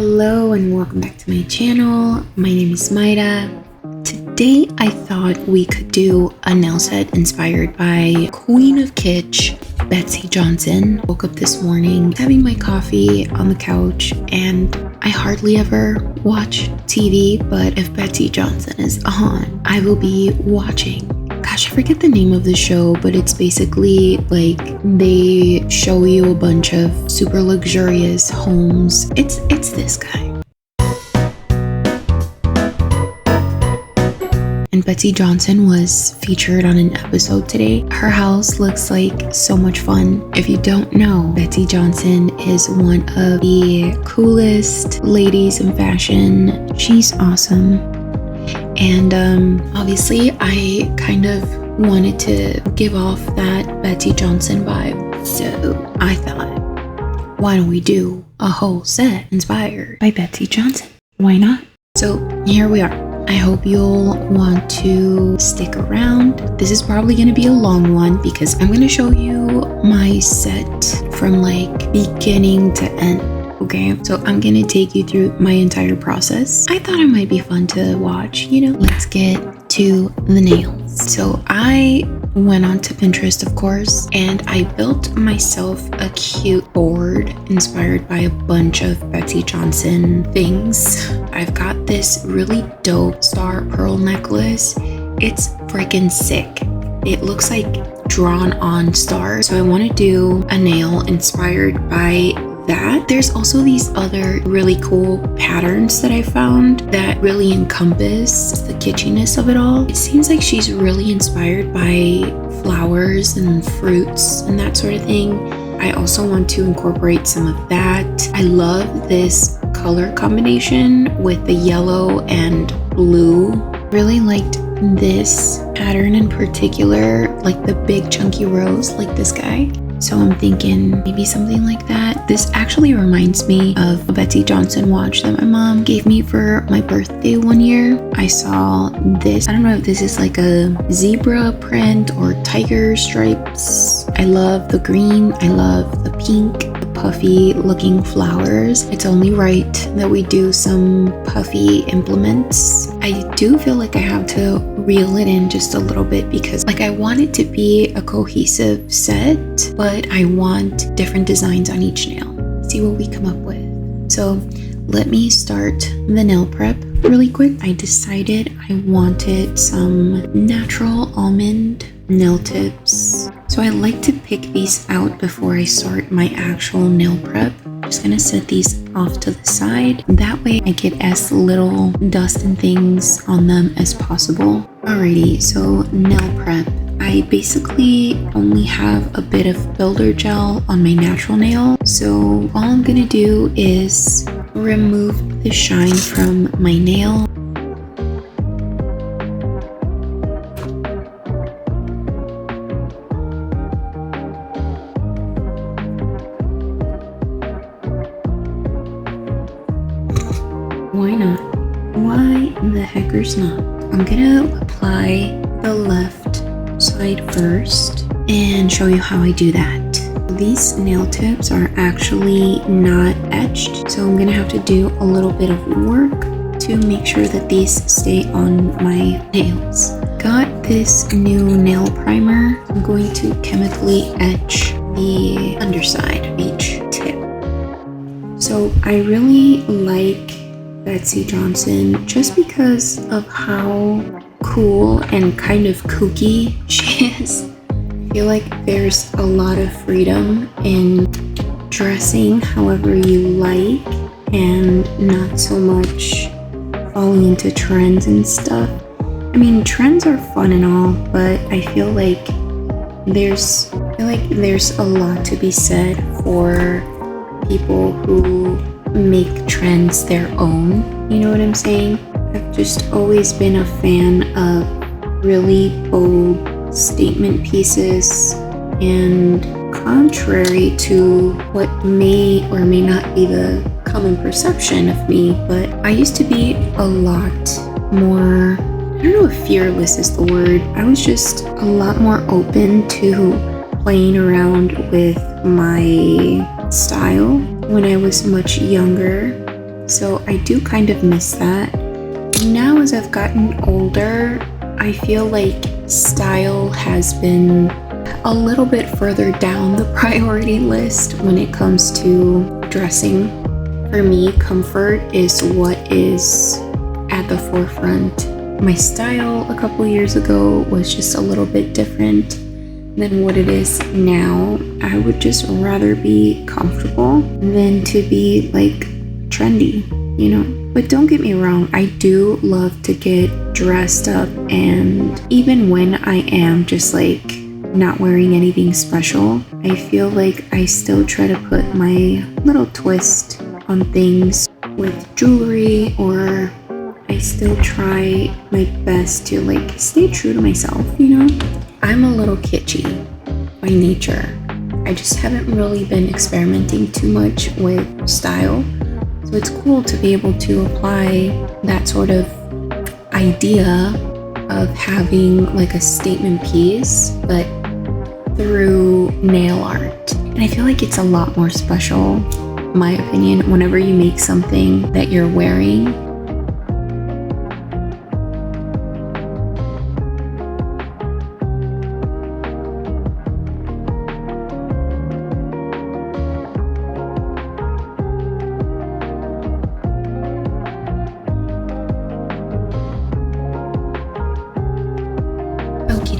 Hello and welcome back to my channel. My name is Maida. Today I thought we could do a nail set inspired by Queen of Kitsch, Betsey Johnson. Woke up this morning having my coffee on the couch, and I hardly ever watch TV, but if Betsey Johnson is on, I will be watching. Gosh, I forget the name of the show, but it's basically like they show you a bunch of super luxurious homes. It's this guy. And Betsey Johnson was featured on an episode today. Her house looks like so much fun. If you don't know, Betsey Johnson is one of the coolest ladies in fashion. She's awesome. And obviously I kind of wanted to give off that Betsey Johnson vibe. So I thought, why don't we do a whole set inspired by Betsey Johnson? Why not? So here we are. I hope you'll want to stick around. This is probably going to be a long one because I'm going to show you my set from like beginning to end. Okay, so I'm gonna take you through my entire process. I thought it might be fun to watch, Let's get to the nails. So I went onto Pinterest, of course, and I built myself a cute board inspired by a bunch of Betsey Johnson things. I've got this really dope star pearl necklace. It's freaking sick. It looks like drawn on stars. So I want to do a nail inspired by that. There's also these other really cool patterns that I found that really encompass the kitschiness of it all. It seems like she's really inspired by flowers and fruits and that sort of thing. I also want to incorporate some of that. I love this color combination with the yellow and blue. Really liked this pattern in particular, like the big chunky rose, like this guy. So I'm thinking maybe something like that. This actually reminds me of a Betsey Johnson watch that my mom gave me for my birthday one year. I saw this. I don't know if this is like a zebra print or tiger stripes. I love the green. I love the pink, the puffy looking flowers. It's only right that we do some puffy implements. I do feel like I have to reel it in just a little bit because I want it to be a cohesive set, but I want different designs on each nail. See what we come up with. So let me start the nail prep really quick. I decided I wanted some natural almond nail tips. So I like to pick these out before I start my actual nail prep. I'm just gonna set these off to the side. That way I get as little dust and things on them as possible. Alrighty, so nail prep. I basically only have a bit of builder gel on my natural nail. So all I'm gonna do is remove the shine from my nail. Why not? Why the heckers not? I'm gonna apply the left side first and show you how I do that. These nail tips are actually not etched, so I'm gonna have to do a little bit of work to make sure that these stay on my nails. Got this new nail primer. I'm going to chemically etch the underside of each tip. So I really like Betsey Johnson just because of how cool and kind of kooky she is. I feel like there's a lot of freedom in dressing however you like and not so much falling into trends and stuff. I mean, trends are fun and all, but I feel like there's a lot to be said for people who make trends their own. You know what I'm saying? I've just always been a fan of really bold statement pieces, and contrary to what may or may not be the common perception of me, but I used to be a lot more, I don't know if fearless is the word. I was just a lot more open to playing around with my style when I was much younger. So I do kind of miss that. Now as I've gotten older, I feel like style has been a little bit further down the priority list when it comes to dressing. For me, comfort is what is at the forefront. My style a couple years ago was just a little bit different than what it is now. I would just rather be comfortable than to be like trendy, you know? But don't get me wrong, I do love to get dressed up, and even when I am just like not wearing anything special, I feel like I still try to put my little twist on things with jewelry, or I still try my best to like stay true to myself, you know? I'm a little kitschy by nature. I just haven't really been experimenting too much with style. So it's cool to be able to apply that sort of idea of having like a statement piece, but through nail art. And I feel like it's a lot more special, in my opinion, whenever you make something that you're wearing.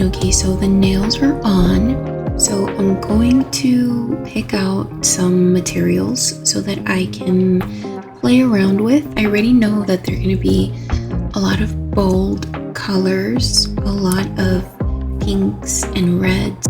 Okay, so the nails are on. So I'm going to pick out some materials so that I can play around with. I already know that they're going to be a lot of bold colors, a lot of pinks and reds.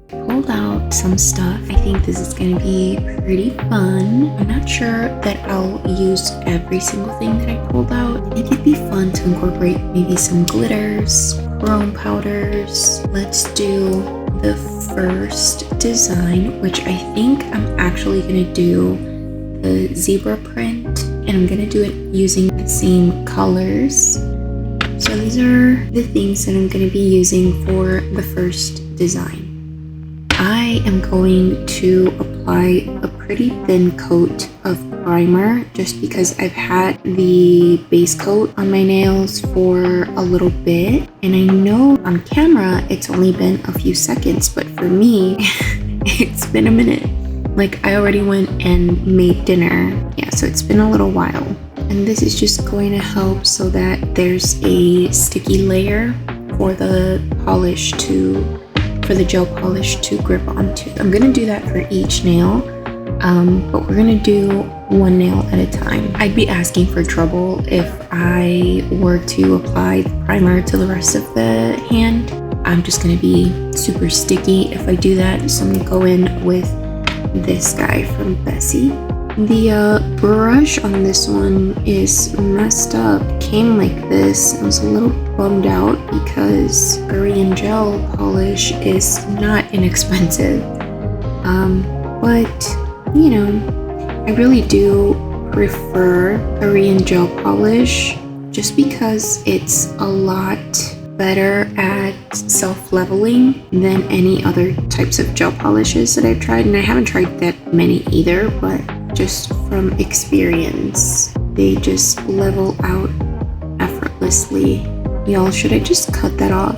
Pulled out some stuff. I think this is going to be pretty fun. I'm not sure that I'll use every single thing that I pulled out. I think it'd be fun to incorporate maybe some glitters, chrome powders. Let's do the first design, which I think I'm actually going to do the zebra print, and I'm going to do it using the same colors. So these are the things that I'm going to be using for the first design. I am going to apply a pretty thin coat of primer just because I've had the base coat on my nails for a little bit, and I know on camera it's only been a few seconds, but for me it's been a minute. Like, I already went and made dinner. Yeah, so it's been a little while. And this is just going to help so that there's a sticky layer for the gel polish to grip onto. I'm gonna do that for each nail, but we're gonna do one nail at a time. I'd be asking for trouble if I were to apply the primer to the rest of the hand. I'm just gonna be super sticky if I do that, so I'm gonna go in with this guy from Betsey. The brush on this one is messed up. It came like this. I was a little bummed out because Korean gel polish is not inexpensive. But, you know, I really do prefer Korean gel polish just because it's a lot better at self-leveling than any other types of gel polishes that I've tried. And I haven't tried that many either, but just from experience, they just level out effortlessly. Y'all, should I just cut that off?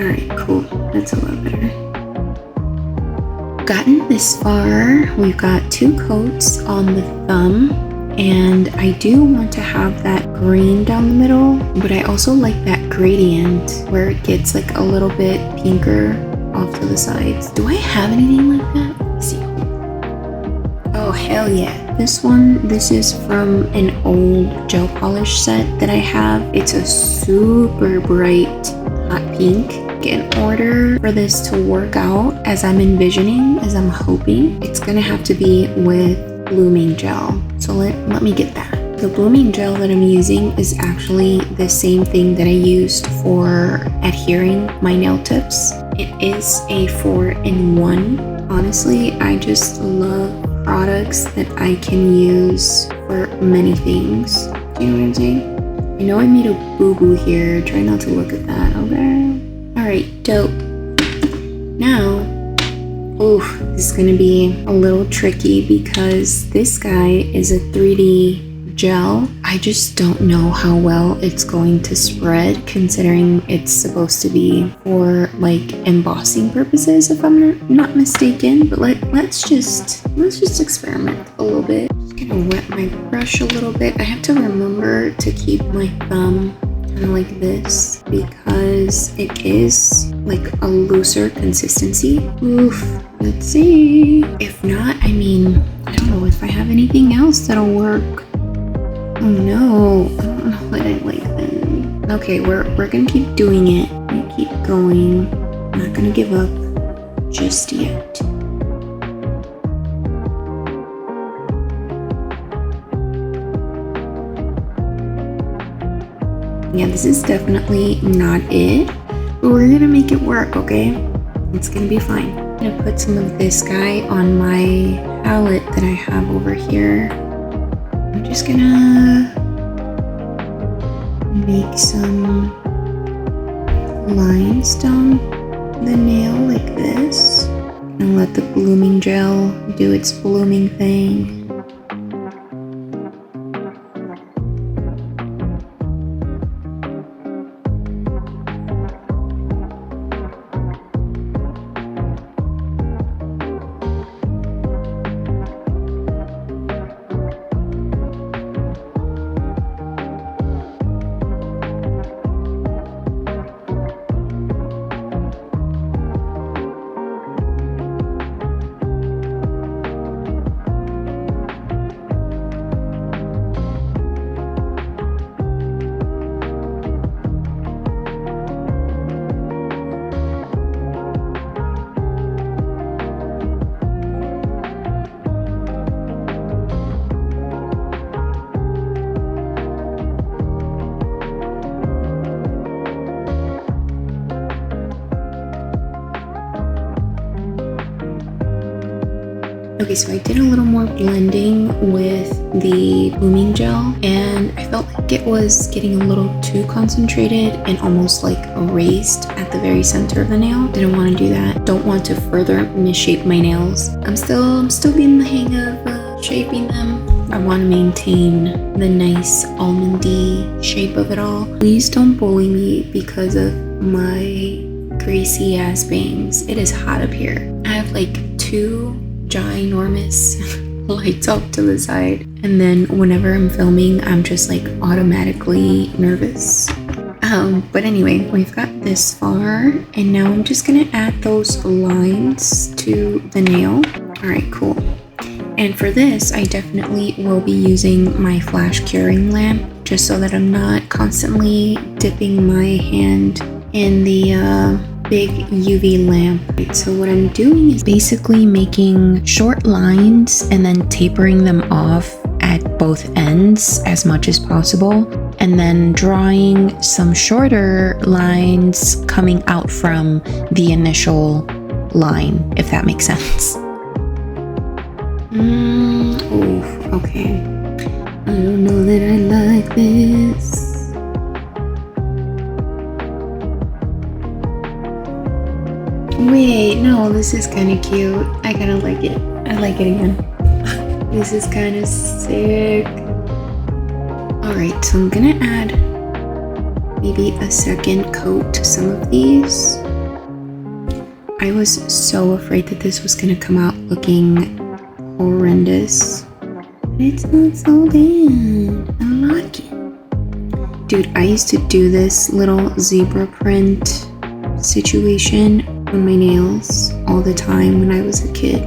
Alright, cool. That's a lot better. Gotten this far. We've got 2 coats on the thumb And I do want to have that green down the middle, but I also like that gradient where it gets like a little bit pinker off to the sides. Do I have anything like that? Let's see. Oh, hell yeah. This is from an old gel polish set that I have. It's a super bright hot pink. In order for this to work out as I'm envisioning, as I'm hoping, it's gonna have to be with blooming gel. So let me get that. The blooming gel that I'm using is actually the same thing that I used for adhering my nail tips. It is a 4-in-1. Honestly, I just love products that I can use for many things. Do you know what I'm saying? I know I made a boo-boo here. Try not to look at that, okay? Alright, dope. Now, this is gonna be a little tricky because this guy is a 3D gel. I just don't know how well it's going to spread considering it's supposed to be for like embossing purposes if I'm not mistaken, but let's just experiment a little bit. Just gonna wet my brush a little bit. I have to remember to keep my thumb kind of like this because it is like a looser consistency. Let's see. If not, I mean, I don't know if I have anything else that'll work. Oh no, I don't know what I like then. Okay, we're gonna keep doing it. We're gonna keep going. I'm not gonna give up just yet. Yeah, this is definitely not it, but we're gonna make it work, okay? It's gonna be fine. I'm gonna put some of this guy on my palette that I have over here. I'm just gonna make some lines down the nail like this and let the blooming gel do its blooming thing. Okay, so I did a little more blending with the blooming gel and I felt like it was getting a little too concentrated and almost like erased at the very center of the nail. Didn't want to do that. Don't want to further misshape my nails. I'm still getting the hang of shaping them. I want to maintain the nice almondy shape of it all. Please don't bully me because of my greasy ass bangs. It is hot up here. I have like 2 ginormous lights off to the side, and then whenever I'm filming I'm just like automatically nervous. But anyway, we've got this far and now I'm just gonna add those lines to the nail. All right, cool. And for this I definitely will be using my flash curing lamp just so that I'm not constantly dipping my hand in the big UV lamp. So what I'm doing is basically making short lines and then tapering them off at both ends as much as possible, and then drawing some shorter lines coming out from the initial line, if that makes sense. Okay. I don't know that I like this. Wait, no, this is kind of cute. I kind of like it. I like it again. This is kind of sick. Alright, so I'm gonna add maybe a second coat to some of these. I was so afraid that this was gonna come out looking horrendous. It's not so bad. I like it. Dude, I used to do this little zebra print situation on my nails all the time when I was a kid.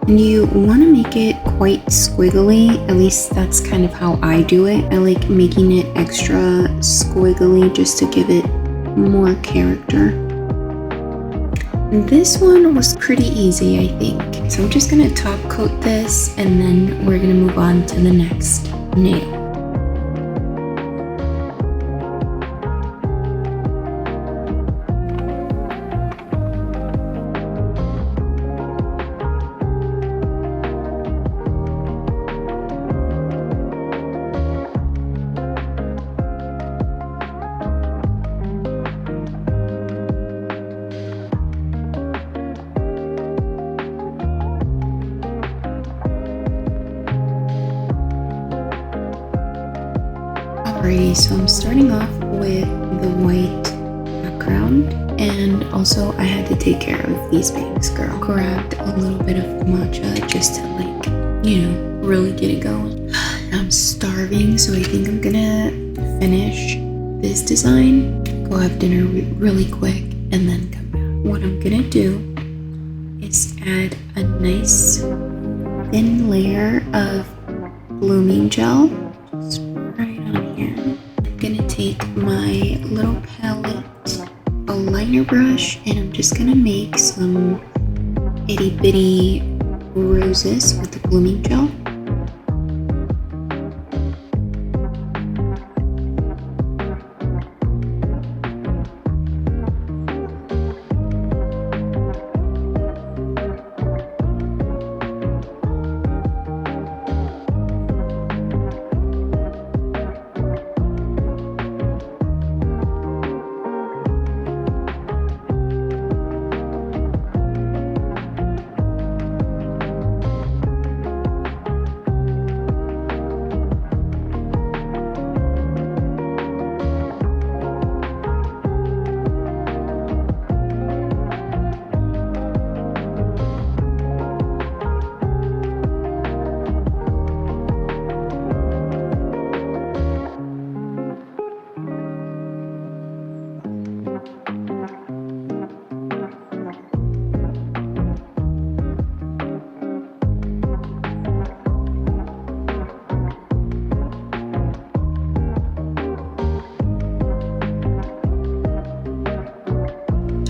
And you want to make it quite squiggly, at least that's kind of how I do it. I like making it extra squiggly just to give it more character. This one was pretty easy, I think. So I'm just gonna top coat this and then we're gonna move on to the next nail. Alrighty, so I'm starting off with the white background, and also I had to take care of these bangs, girl. Grabbed a little bit of matcha just to really get it going. I'm starving, so I think I'm gonna finish this design, go have dinner really quick, and then come back. What I'm gonna do is add a nice thin layer of blooming gel. Just right on here. I'm gonna take my little palette, a liner brush, and I'm just gonna make some itty bitty roses with the blooming gel.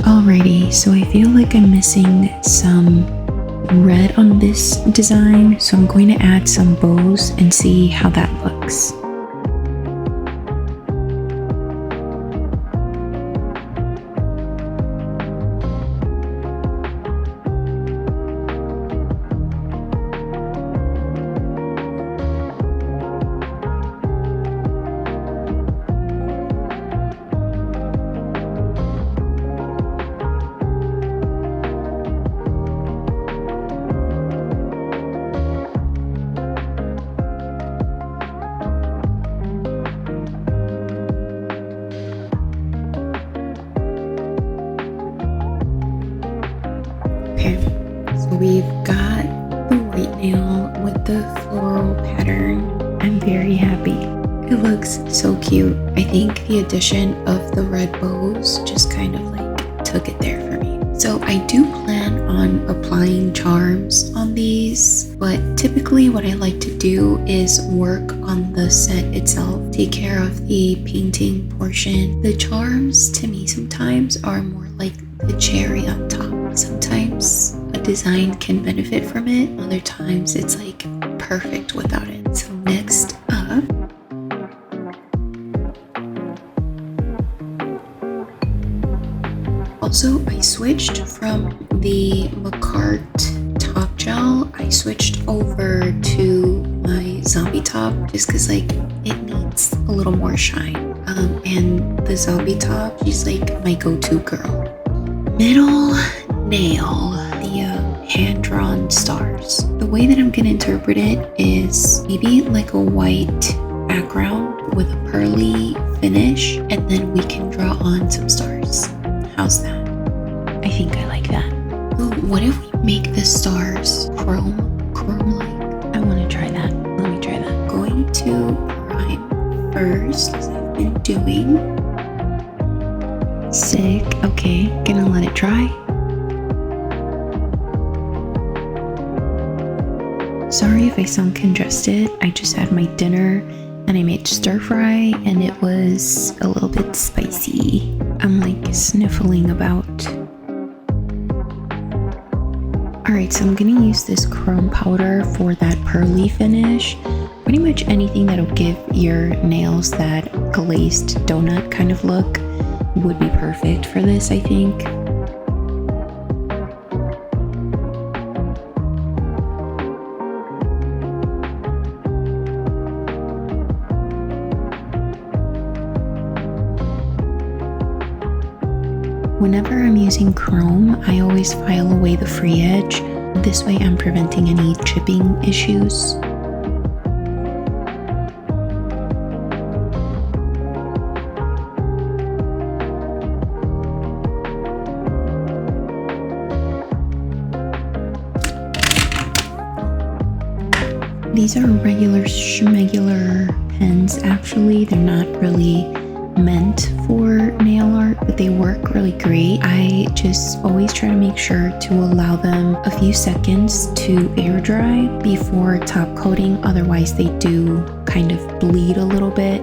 Alrighty, so I feel like I'm missing some red on this design, so I'm going to add some bows and see how that looks. Okay, so we've got the white nail with the floral pattern. I'm very happy. It looks so cute. I think the addition of the red bows just kind of like took it there for me. So I do plan on applying charms on these, but typically what I like to do is work on the set itself, take care of the painting portion. The charms to me sometimes are more like the cherry on top. Sometimes a design can benefit from it, other times it's like perfect without it. So next up, also I switched from the Macart top gel, I switched over to my zombie top just because like it needs a little more shine. And the zombie top, she's like my go-to girl. Middle nail, the hand-drawn stars. The way that I'm gonna interpret it is maybe like a white background with a pearly finish, and then we can draw on some stars. How's that? I think I like that. So what if we make the stars chrome chrome-like. I want to try that. Let me try that. Going to prime first, as I've been doing. Sick. Okay, gonna let it dry. Sorry if I sound congested. I just had my dinner and I made stir fry and it was a little bit spicy. I'm like sniffling about. Alright, so I'm gonna use this chrome powder for that pearly finish. Pretty much anything that'll give your nails that glazed donut kind of look would be perfect for this, I think. Whenever I'm using chrome, I always file away the free edge. This way I'm preventing any chipping issues. These are regular schmegular pens actually. They're not really meant for nail art, but they work really great. I just always try to make sure to allow them a few seconds to air dry before top coating, otherwise they do kind of bleed a little bit.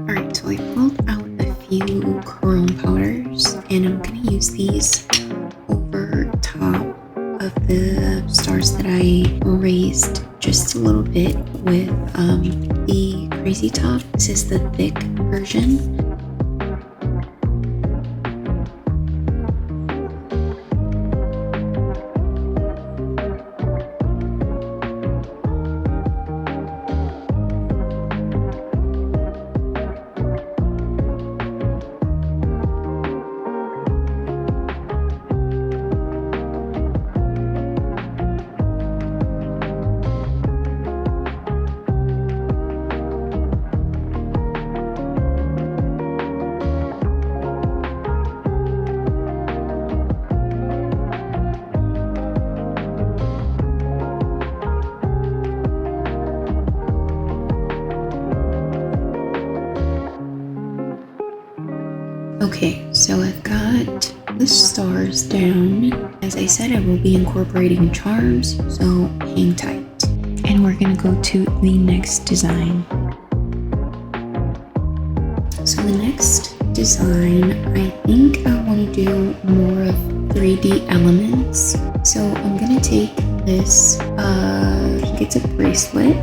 Alright, so I pulled out a few chrome powders and I'm going to use these over top of the stars that I raised just a little bit with the Crazy Top. This is the thick version. Okay, so I've got the stars down. As I said, I will be incorporating charms, so hang tight. And we're gonna go to the next design. So the next design, I think I want to do more of 3D elements. So I'm gonna take this, I think it's a bracelet.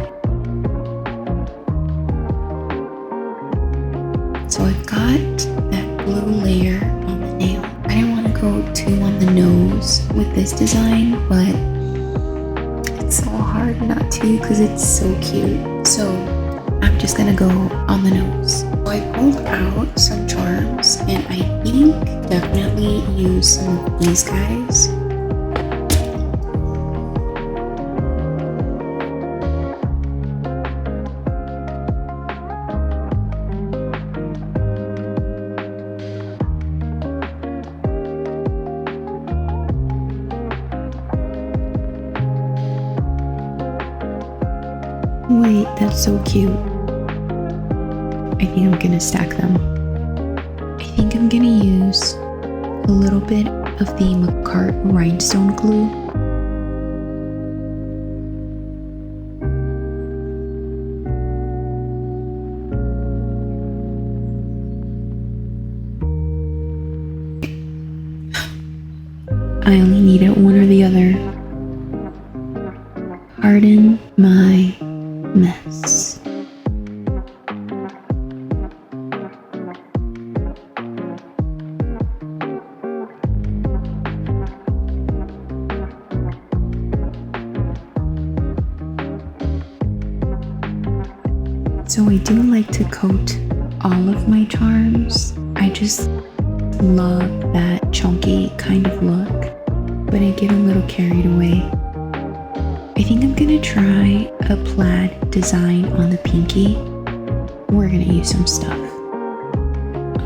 So I've got that blue layer on the nail. I didn't want to go too on the nose with this design, but it's so hard not to because it's so cute. So I'm just gonna go on the nose. So I pulled out some charms and I think definitely use some of these guys. Wait, that's so cute. I think I'm gonna stack them. I think I'm gonna use a little bit of the McCart rhinestone glue. I only needed one or the other. Pardon my mess. So I do like to coat all of my charms. I just love that chunky kind of look, but I get a little carried away. I think I'm gonna try a plaid design on the pinky. We're gonna use some stuff.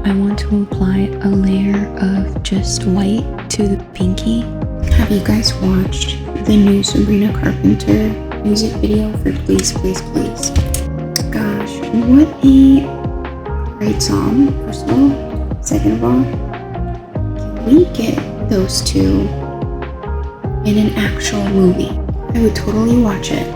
I want to apply a layer of just white to the pinky. Have you guys watched the new Sabrina Carpenter music video for Please, Please, Please? Gosh, what a great song, first of all. Second of all, can we get those two in an actual movie? I would totally watch it.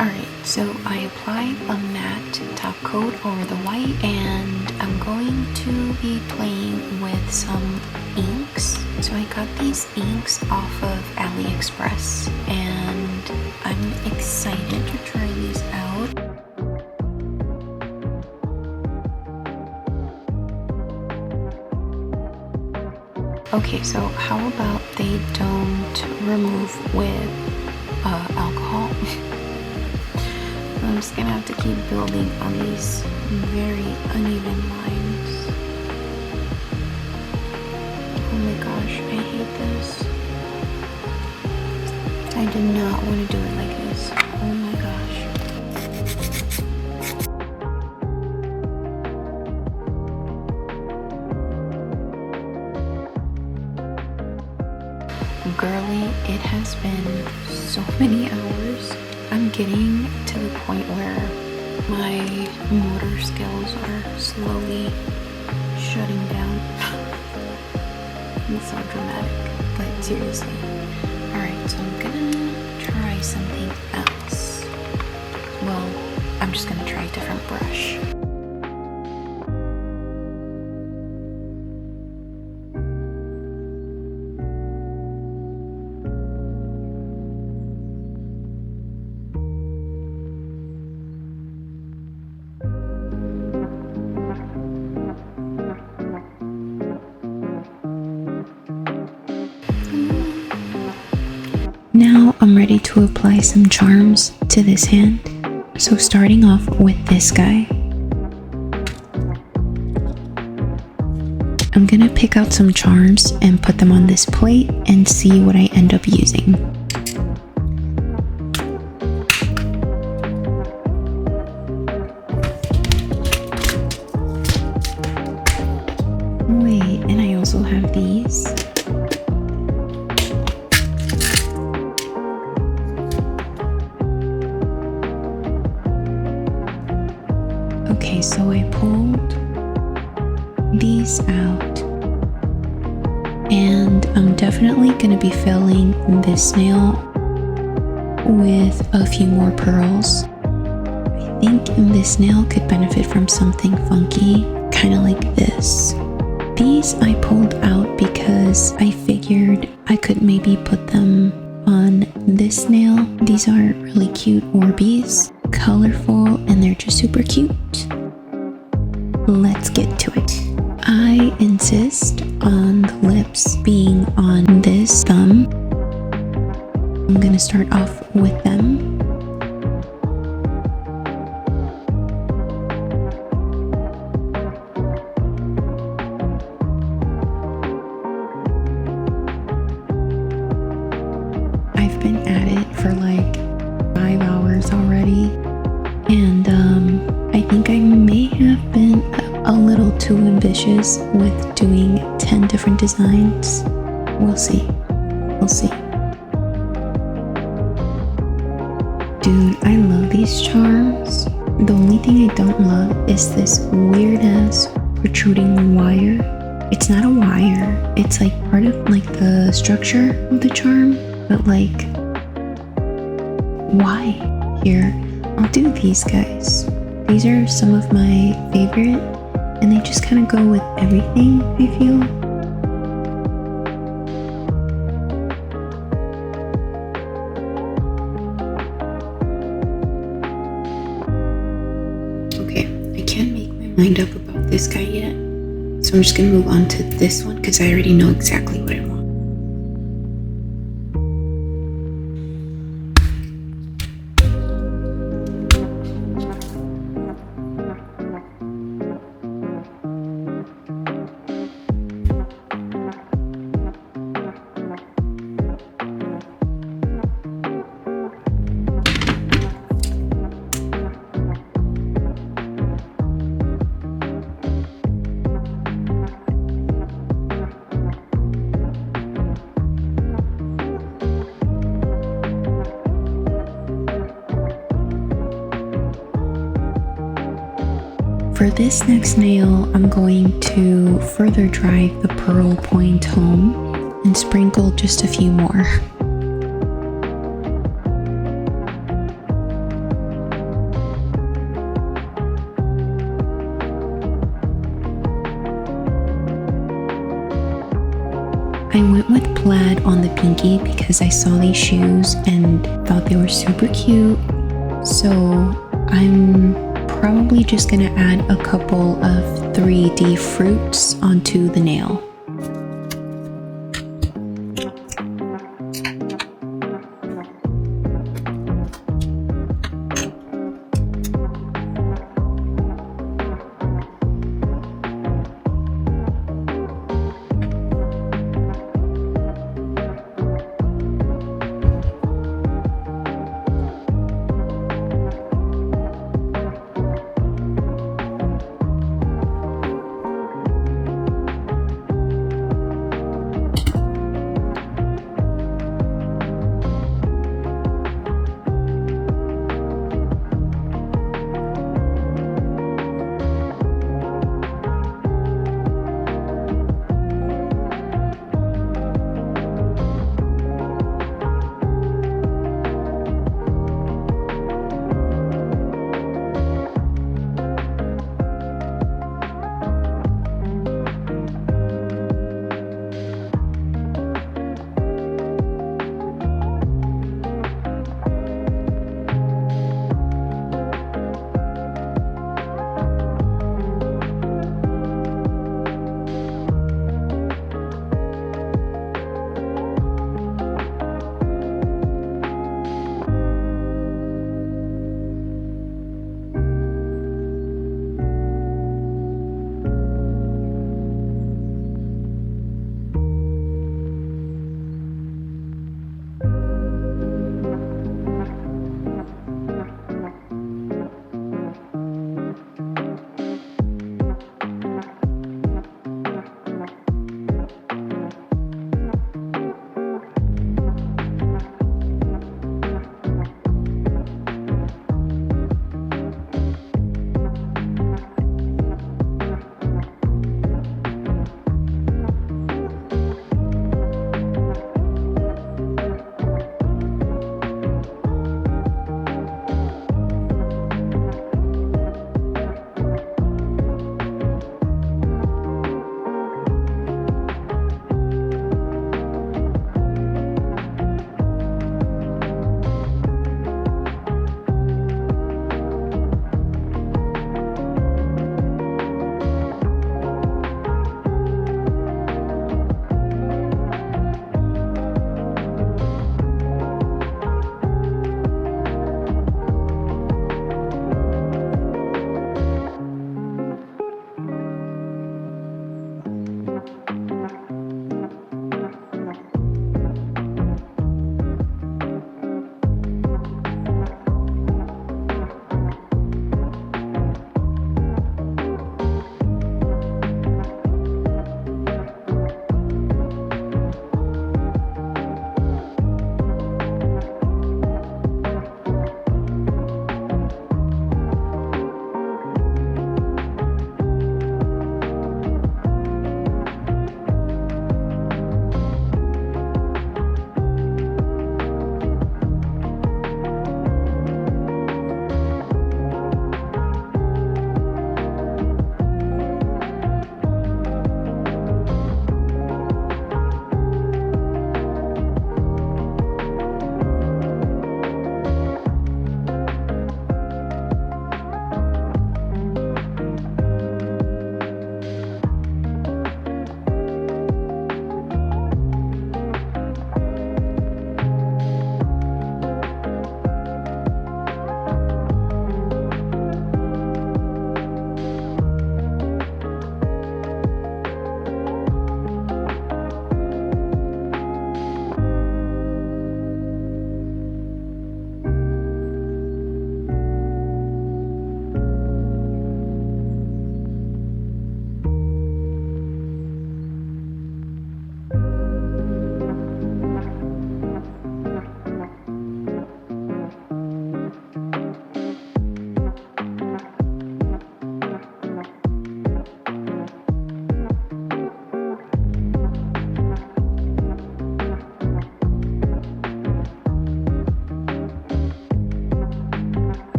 Alright, so I applied a matte top coat over the white, and I'm going to be playing with some inks. So I got these inks off of AliExpress, and I'm excited to try these out. Okay, so how about they don't remove with alcohol? I'm just gonna have to keep building on these very uneven lines. Oh my gosh, I hate this. I did not want to do it like this. Oh my gosh. Girly, it has been so many hours. I'm getting to the point where my motor skills are slowly shutting down. It's so dramatic, but seriously. Alright, so I'm gonna try something else. Well, I'm just gonna try a different brush. Now I'm ready to apply some charms to this hand. So starting off with this guy, I'm gonna pick out some charms and put them on this plate and see what I end up using. Wait, and I also have these. Okay, so I pulled these out, and I'm definitely going to be filling this nail with a few more pearls. I think this nail could benefit from something funky, kind of like this. These I pulled out because I figured I could maybe put them on this nail. These are really cute Orbeez, colorful, and they're just super cute. Let's get to it. I insist on the lips being on this thumb. I'm gonna start off with them. I've been at it for like 5 hours already, and I think I may have been a little too ambitious with doing 10 different designs. We'll see. We'll see. Dude, I love these charms. The only thing I don't love is this weird ass protruding wire. It's not a wire. It's like part of like the structure of the charm, but like, why? Here, I'll do these guys. These are some of my favorite, and they just kind of go with everything, I feel. Okay, I can't make my mind up about this guy yet, so I'm just gonna move on to this one because I already know exactly what I want. For this next nail, I'm going to further drive the pearl point home and sprinkle just a few more. I went with plaid on the pinky because I saw these shoes and thought they were super cute. So I'm probably just gonna add a couple of 3D fruits onto the nail.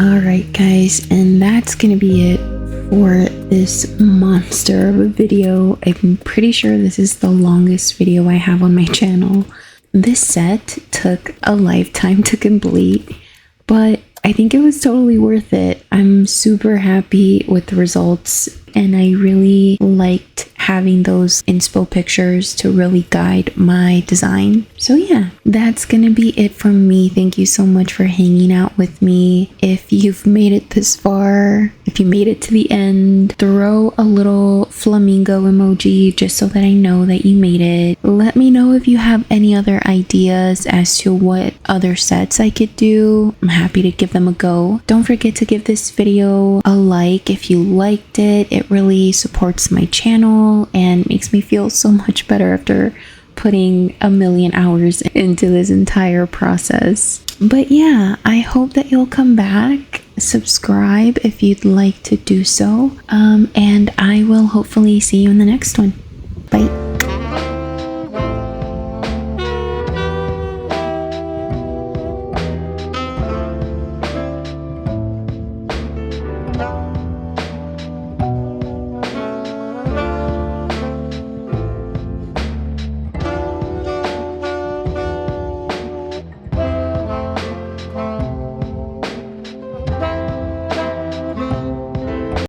Alright guys, and that's gonna be it for this monster of a video. I'm pretty sure this is the longest video I have on my channel. This set took a lifetime to complete, but I think it was totally worth it. I'm super happy with the results, and I really liked having those inspo pictures to really guide my design. So yeah, that's gonna be it from me. Thank you so much for hanging out with me. If you've made it this far, if you made it to the end, throw a little flamingo emoji just so that I know that you made it. Let me know if you have any other ideas as to what other sets I could do. I'm happy to give them a go. Don't forget to give this video a like if you liked it. It really supports my channel and makes me feel so much better after putting a million hours into this entire process. But yeah, I hope that you'll come back, subscribe if you'd like to do so, and I will hopefully see you in the next one. Bye.